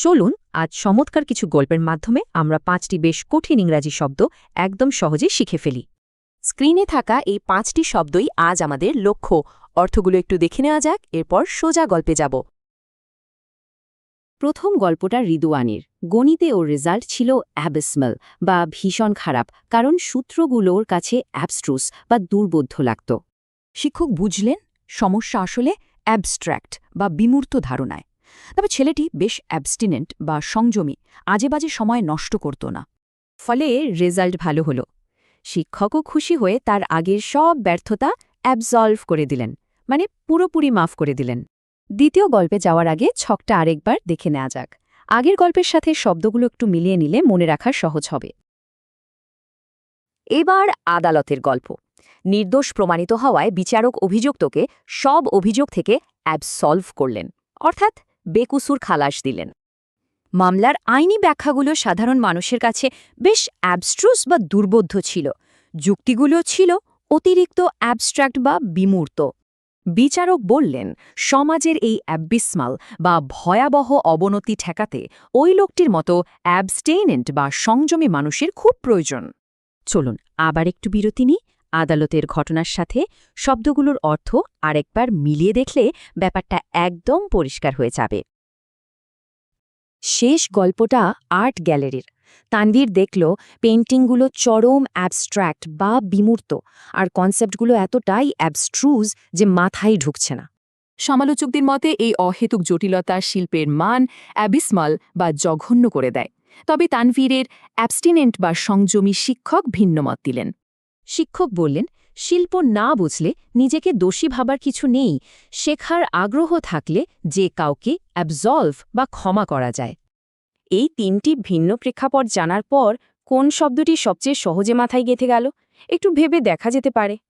চলুন আজ চমৎকার কিছু গল্পের মাধ্যমে আমরা 5টি বেশ কঠিন ইংরাজি শব্দ একদম সহজে শিখে ফেলি। স্ক্রিনে থাকা এই 5টি শব্দই আজ আমাদের লক্ষ্য। অর্থগুলো একটু দেখে নেওয়া যাক, এরপর সোজা গল্পে যাব। প্রথম গল্পটা রিদুয়ানির। গণিতে ওর রেজাল্ট ছিল অ্যাবিসমাল বা ভীষণ খারাপ, কারণ সূত্রগুলোর কাছে অ্যাবস্ট্রুস বা দুর্বোধ্য লাগত। শিক্ষক বুঝলেন সমস্যা আসলে অ্যাবস্ট্র্যাক্ট বা বিমূর্ত ধারণায়। তবে ছেলেটি বেশ অ্যাবস্টিনেন্ট বা সংযমী, আজেবাজে সময় নষ্ট করত না। ফলে রেজাল্ট ভালো হলো। শিক্ষকও খুশি হয়ে তার আগের সব ব্যর্থতা অ্যাবসলভ করে দিলেন, মানে পুরোপুরি মাফ করে দিলেন। দ্বিতীয় গল্পে যাওয়ার আগে ছকটা আরেকবার দেখে নেওয়া যাক। আগের গল্পের সাথে শব্দগুলো একটু মিলিয়ে নিলে মনে রাখা সহজ হবে। এবার আদালতের গল্প। নির্দোষ প্রমাণিত হওয়ায় বিচারক অভিযুক্তকে সব অভিযোগ থেকে অ্যাবসলভ করলেন, অর্থাৎ বেকুসুর খালাস দিলেন। মামলার আইনি ব্যাখ্যাগুলো সাধারণ মানুষের কাছে বেশ অ্যাবস্ট্রুস বা দুর্বোধ্য ছিল। যুক্তিগুলো ছিল অতিরিক্ত অ্যাবস্ট্র্যাক্ট বা বিমূর্ত। বিচারক বললেন, সমাজের এই অ্যাবিসমাল বা ভয়াবহ অবনতি ঠেকাতে ওই লোকটির মতো অ্যাবস্টেইনেন্ট বা সংযমী মানুষের খুব প্রয়োজন। চলুন আবার একটু বিরতি নিই। আদালতের ঘটনার সাথে শব্দগুলোর অর্থ আরেকবার মিলিয়ে দেখলে ব্যাপারটা একদম পরিষ্কার হয়ে যাবে। শেষ গল্পটা আর্ট গ্যালারির। তানভীর দেখল পেইন্টিংগুলো চরম অ্যাবস্ট্র্যাক্ট বা বিমূর্ত, আর কনসেপ্টগুলো এতটাই অ্যাবস্ট্রুজ যে মাথায় ঢুকছে না। সমালোচকদের মতে এই অহেতুক জটিলতা শিল্পের মান অ্যাবিসমাল বা জঘন্য করে দেয়। তবে তানভীরের অ্যাবস্টিনেন্ট বা সংযমী শিক্ষক ভিন্নমত দিলেন। শিক্ষক বললেন, শিল্প না বুঝলে নিজেকে দোষী ভাবার কিছু নেই, শেখার আগ্রহ থাকলে যে কাউকে অ্যাবসলভ বা ক্ষমা করা যায়। এই 3টি ভিন্ন প্রেক্ষাপট জানার পর কোন শব্দটি সবচেয়ে সহজে মাথায় গেঁথে গেল একটু ভেবে দেখা যেতে পারে।